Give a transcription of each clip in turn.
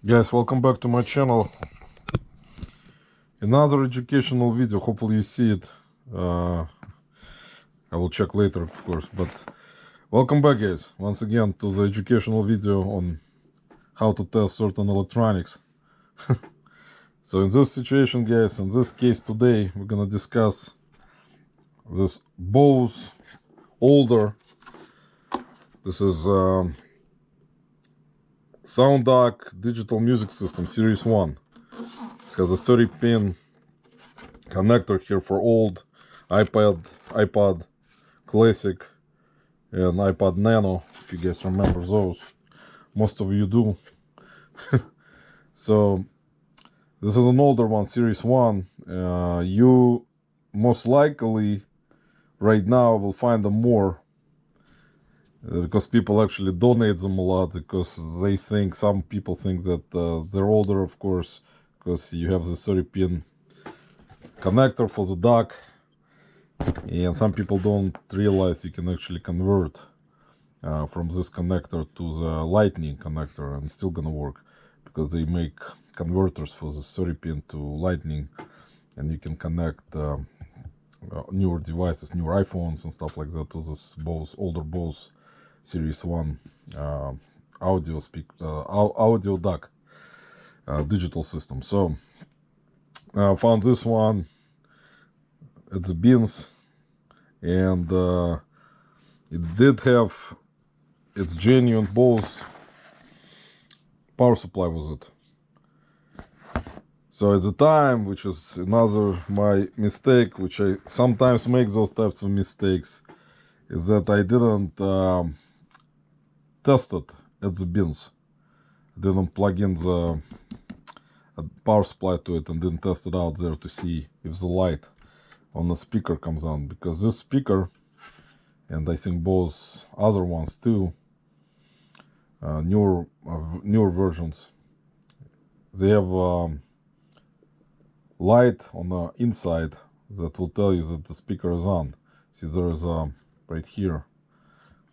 Guys, welcome back to my channel. Another educational video. Hopefully you see it. I will check later, of course. But welcome back, guys, once again to the educational video on how to test certain electronics. So in this situation, guys, in this case today, we're gonna discuss this Bose older. This is SoundDock digital music system series 1. It has a 30-pin connector here for old iPod Classic and iPod Nano, if you guys remember those. Most of you do. So this is an older one, series 1. You most likely right now will find them more because people actually donate them a lot, because they think, some people think that they're older, of course, because you have the 30-pin connector for the dock, and some people don't realize you can actually convert from this connector to the lightning connector, and it's still gonna work, because they make converters for the 30-pin to lightning, and you can connect newer devices, newer iPhones and stuff like that, to this older Bose series 1 audio dock digital system. So I found this one at the bins, and it did have its genuine Bose power supply with it. So at the time, which is another my mistake, which I sometimes make those types of mistakes, is that I didn't test it at the bins. I didn't plug in the power supply to it and didn't test it out there to see if the light on the speaker comes on, because this speaker, and I think Bose other ones too, newer versions, they have light on the inside that will tell you that the speaker is on. See, there is right here,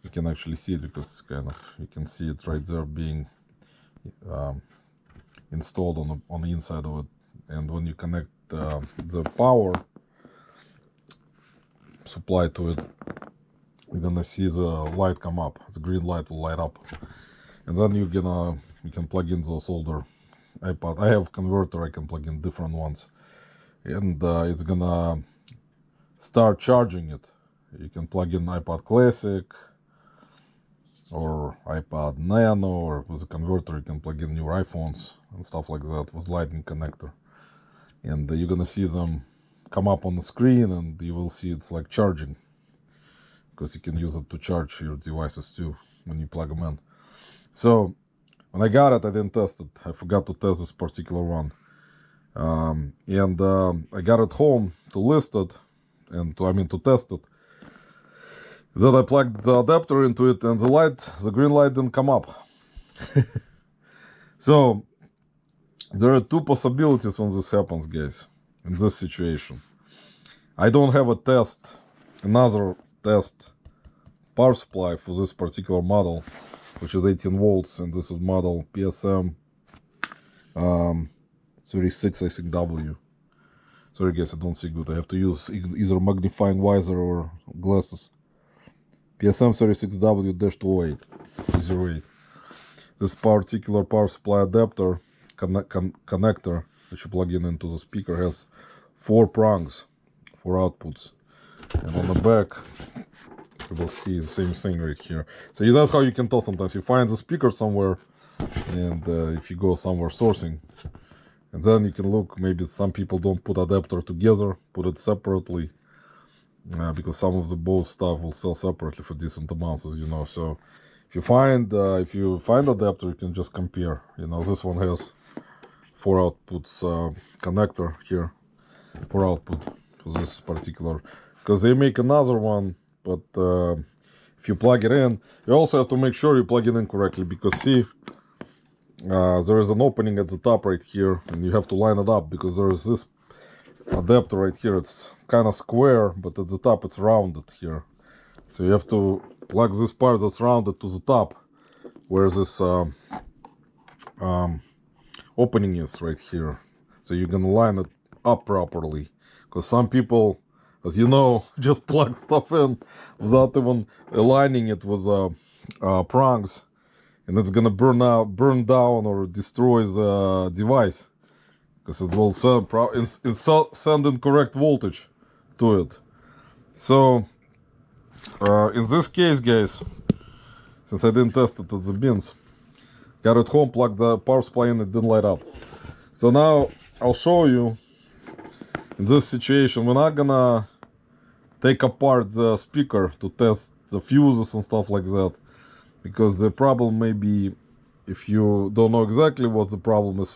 you can actually see it, because it's kind of, you can see it right there being installed on the inside of it. And when you connect the power supply to it, you're gonna see the light come up. The green light will light up, and then you can plug in those older iPod. I have converter, I can plug in different ones, and it's gonna start charging it. You can plug in iPod Classic or iPod Nano, or with a converter you can plug in newer iPhones and stuff like that with lightning connector, and you're gonna see them come up on the screen, and you will see it's like charging, because you can use it to charge your devices too when you plug them in. So when I got it, I didn't test it. I forgot to test this particular one, and I got it home to list it, and to test it. Then I plugged the adapter into it, and the green light didn't come up. So there are two possibilities when this happens, guys, in this situation. I don't have another test power supply for this particular model, which is 18 volts, and this is model PSM 36, I think, W. Sorry guys, I don't see good. I have to use either magnifying visor or glasses. PSM 36W-208. This particular power supply adapter connector that you plug in into the speaker has 4 prongs, 4 outputs, and on the back you will see the same thing right here. So that's how you can tell. Sometimes you find the speaker somewhere, and if you go somewhere sourcing, and then you can look, maybe some people don't put adapter together, put it separately, because some of the Bose stuff will sell separately for decent amounts, as you know. So if you find adapter, you can just compare. This one has 4 outputs connector here, 4 output for this particular, because they make another one, but if you plug it in, you also have to make sure you plug it in correctly, because see, there is an opening at the top right here, and you have to line it up, because there is this adapter right here. It's kind of square, but at the top it's rounded here. So you have to plug this part that's rounded to the top, where this opening is right here. So you're gonna line it up properly. Because some people, as you know, just plug stuff in without even aligning it with prongs, and it's gonna burn down or destroy the device, because it will send incorrect voltage to it. So in this case, guys, since I didn't test it at the bins, got it home, plugged the power supply in, it didn't light up. So now I'll show you. In this situation, we're not gonna take apart the speaker to test the fuses and stuff like that, because the problem may be, if you don't know exactly what the problem is,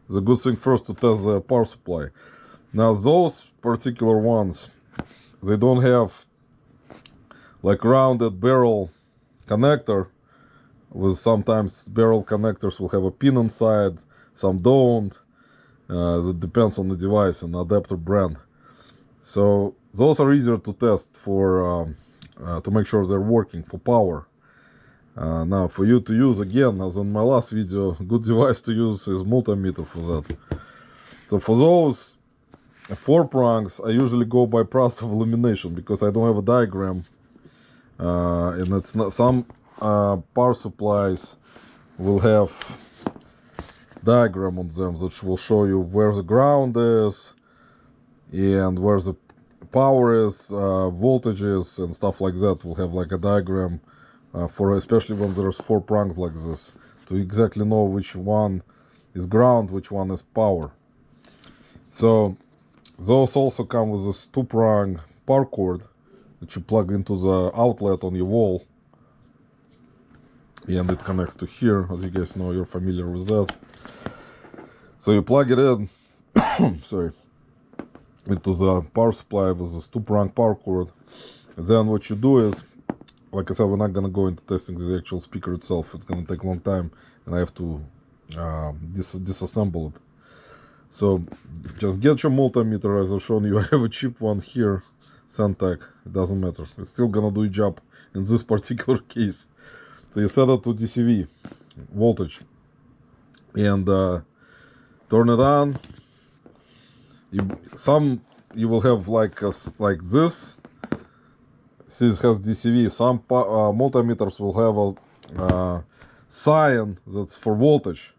the good thing first to test the power supply. Now those particular ones, they don't have like rounded barrel connector. With sometimes barrel connectors will have a pin inside, some don't. That depends on the device and adapter brand. So those are easier to test for to make sure they're working for power. Now for you to use, again, as in my last video, a good device to use is multimeter for that. So for those 4 prongs, I usually go by process of elimination, because I don't have a diagram, and it's not, some power supplies will have diagram on them that will show you where the ground is and where the power is, voltages and stuff like that. Will have like a diagram for, especially when there's 4 prongs like this, to exactly know which one is ground, which one is power. So those also come with this 2-prong power cord that you plug into the outlet on your wall, and it connects to here. As you guys know, you're familiar with that. So you plug it in sorry, into the power supply with this 2-prong power cord. And then what you do is, like I said, we're not gonna go into testing the actual speaker itself. It's gonna take a long time, and I have to disassemble it. So just get your multimeter. As I've shown you, I have a cheap one here, SoundDock. It doesn't matter. It's still gonna do a job in this particular case. So you set it to DCV voltage and turn it on. You will have like this. This has DCV. Some multimeters will have a sign that's for voltage,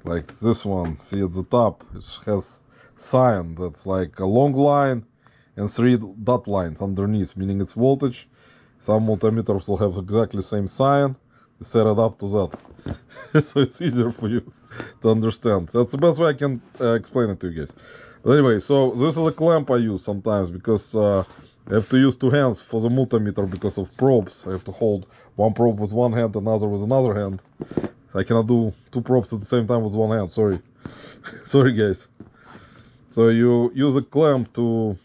like this one. See at the top, it has sign that's like a long line and 3 dot lines underneath, meaning it's voltage. Some multimeters will have exactly the same sign. You set it up to that. So it's easier for you to understand. That's the best way I can explain it to you guys. But anyway, so this is a clamp I use sometimes, because I have to use 2 hands for the multimeter because of probes. I have to hold one probe with one hand, another with another hand. I cannot do 2 probes at the same time with one hand. Sorry. Sorry, guys. So you use a clamp to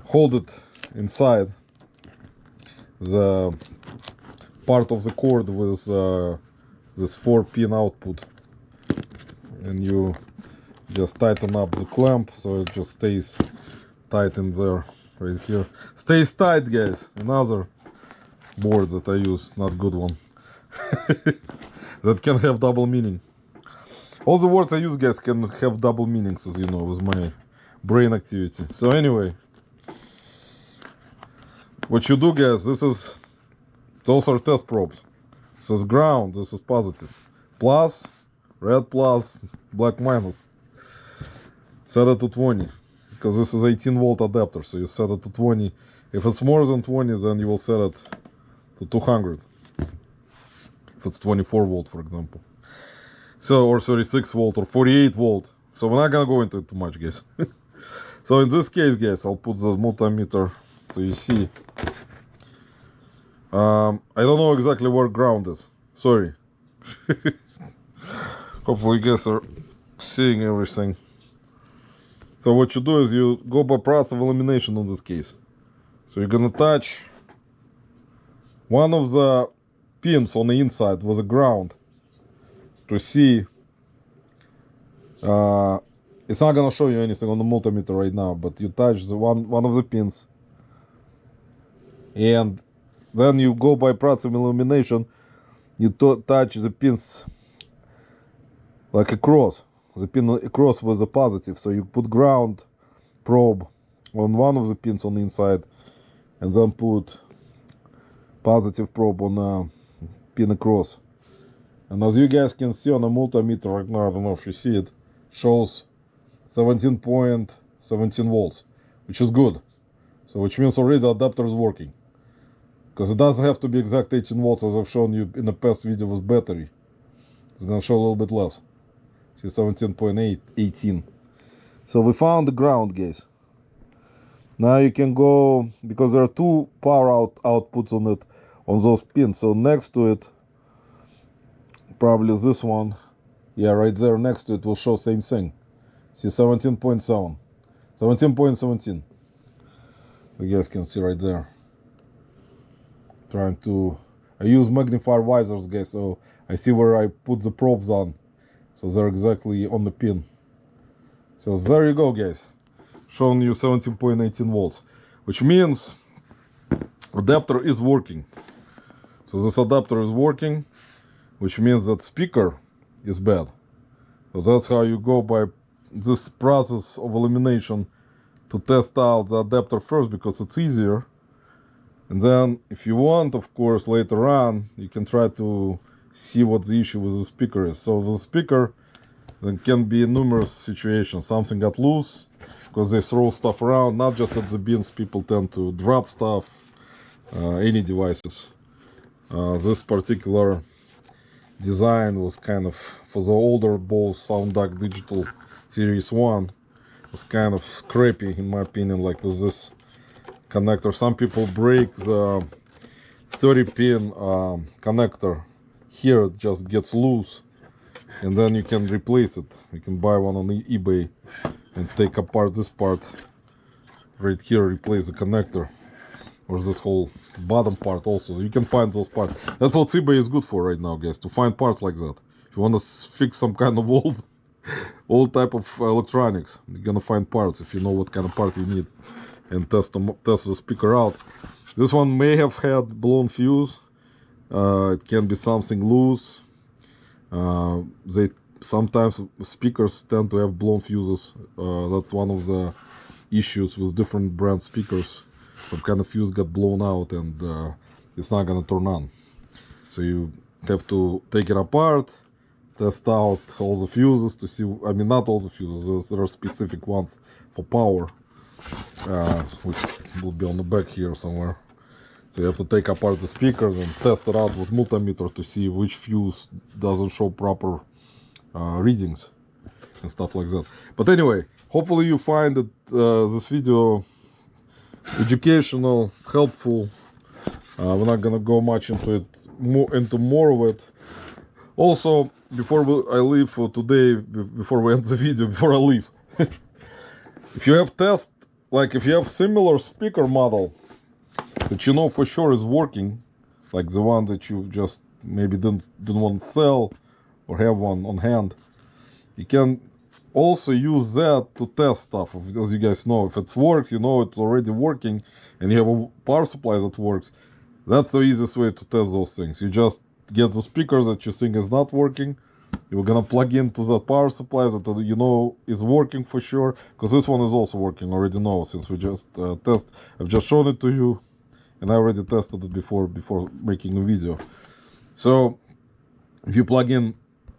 hold it inside the part of the cord with this 4-pin output, and you just tighten up the clamp so it just stays tight in there, right here. Stays tight, guys. Another board that I use, not good one. That can have double meaning. All the words I use, guys, can have double meanings, as you know, with my brain activity. So anyway, what you do, guys, those are test probes. This is ground, this is positive. Plus, red plus, black minus. Set it to 20, because this is 18-volt adapter, so you set it to 20. If it's more than 20, then you will set it to 200. If it's 24 volt, for example. So, or 36 volt or 48 volt. So we're not gonna go into it too much, guys. So in this case, guys, I'll put the multimeter so you see. I don't know exactly where ground is. Sorry. Hopefully you guys are seeing everything. So what you do is you go by process of elimination in this case. So you're gonna touch one of the pins on the inside with a ground to see. It's not gonna show you anything on the multimeter right now, but you touch the one of the pins, and then you go by process of elimination. You touch the pins like a cross, the pin across with a positive. So you put ground probe on one of the pins on the inside, and then put positive probe on a pin across. And as you guys can see on a multimeter right now, I don't know if you see it, shows 17.17 volts, which is good. So which means already the adapter is working. Because it doesn't have to be exact 18 volts as I've shown you in the past video with battery. It's gonna show a little bit less. See, 17.8, 18. So we found the ground, guys. Now you can go, because there are two power outputs on it, on those pins. So next to it, probably this one, yeah, right there next to it will show same thing. See, 17.7, 17.17. You guys can see right there. Trying to, I use magnifier visors, guys, so I see where I put the probes on. So they're exactly on the pin. So there you go, guys. Showing you 17.18 volts, which means adapter is working. So this adapter is working, which means that speaker is bad. So that's how you go by this process of elimination to test out the adapter first, because it's easier. And then if you want, of course, later on, you can try to see what the issue with the speaker is. So with the speaker, there can be numerous situations. Something got loose, because they throw stuff around, not just at the bins, people tend to drop stuff, any devices. This particular design was kind of, for the older Bose SoundDock Digital Series 1, was kind of scrappy in my opinion, like with this connector. Some people break the 30-pin connector. Here it just gets loose, and then you can replace it. You can buy one on eBay and take apart this part right here, replace the connector, or this whole bottom part also. You can find those parts. That's what eBay is good for right now, guys, to find parts like that. If you want to fix some kind of old type of electronics, you're gonna find parts if you know what kind of parts you need, and test the speaker out. This one may have had blown fuse. It can be something loose. They sometimes speakers tend to have blown fuses. That's one of the issues with different brand speakers. Some kind of fuse got blown out, and it's not gonna turn on. So you have to take it apart, test out all the fuses to see, I mean, not all the fuses, there are specific ones for power, which will be on the back here somewhere. So you have to take apart the speakers and test it out with multimeter to see which fuse doesn't show proper readings and stuff like that. But anyway, hopefully you find that this video educational, helpful. We're not gonna go much into it, more of it. Also, before I leave for today, before we end the video, before I leave, if you have if you have similar speaker model that you know for sure is working, like the one that you just maybe didn't want to sell or have one on hand, you can also use that to test stuff. As you guys know, if it works, you know it's already working, and you have a power supply that works. That's the easiest way to test those things. You just get the speakers that you think is not working. You're gonna plug into the power supply that you know is working for sure, because this one is also working. Already know, since we just I've just shown it to you, and I already tested it before making a video. So if you plug in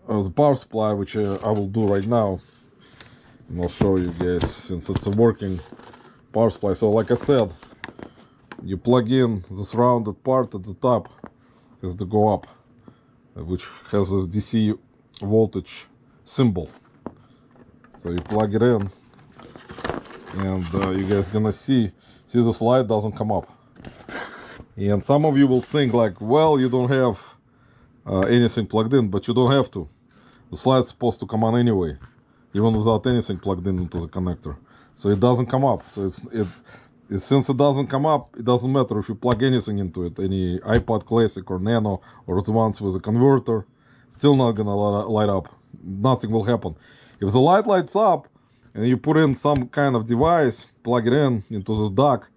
the power supply, which I will do right now, and I'll show you guys, since it's a working power supply. So like I said, you plug in this rounded part at the top, has to go up, which has this DC voltage symbol. So you plug it in, and you guys gonna see this light doesn't come up. And some of you will think like, well, you don't have anything plugged in, but you don't have to. The light's supposed to come on anyway, even without anything plugged in into the connector. So it doesn't come up. So since it doesn't come up, it doesn't matter if you plug anything into it, any iPod Classic or Nano or the ones with a converter, still not gonna light up. Nothing will happen. If the light lights up and you put in some kind of device, plug it in into this dock,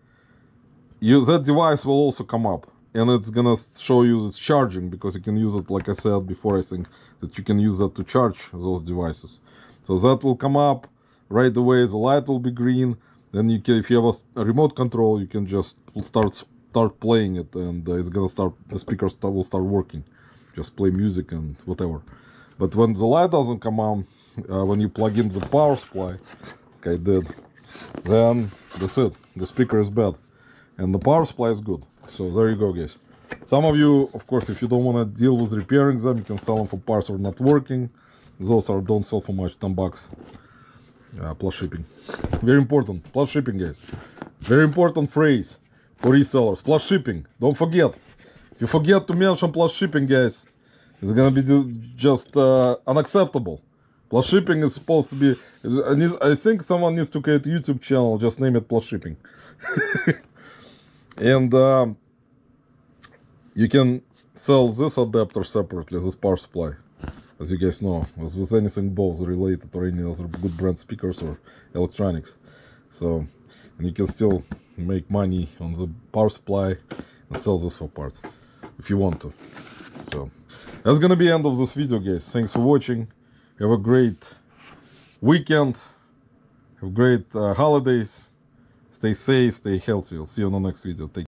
that device will also come up. and it's gonna show you it's charging, because you can use it, like I said before, I think that you can use that to charge those devices. So that will come up right away, the light will be green. Then you can, if you have a remote control, you can just start playing it, and it's gonna start, the speakers will start working, just play music and whatever. But when the light doesn't come on, when you plug in the power supply, like I did, then that's it, the speaker is bad and the power supply is good. So there you go, guys. Some of you, of course, if you don't want to deal with repairing them, you can sell them for parts or not working. Those are don't sell for much, $10 plus shipping. Very important, plus shipping, guys. Very important phrase for resellers, plus shipping. Don't forget. If you forget to mention plus shipping, guys, it's gonna be just unacceptable. Plus shipping is supposed to be, I think someone needs to create a YouTube channel, just name it plus shipping. And you can sell this adapter separately, this power supply, as you guys know, with anything Bose related or any other good brand speakers or electronics. So, and you can still make money on the power supply and sell this for parts if you want to. So that's gonna be the end of this video, guys. Thanks for watching. Have a great weekend. Have great holidays. Stay safe, stay healthy. I'll see you on the next video. Take care.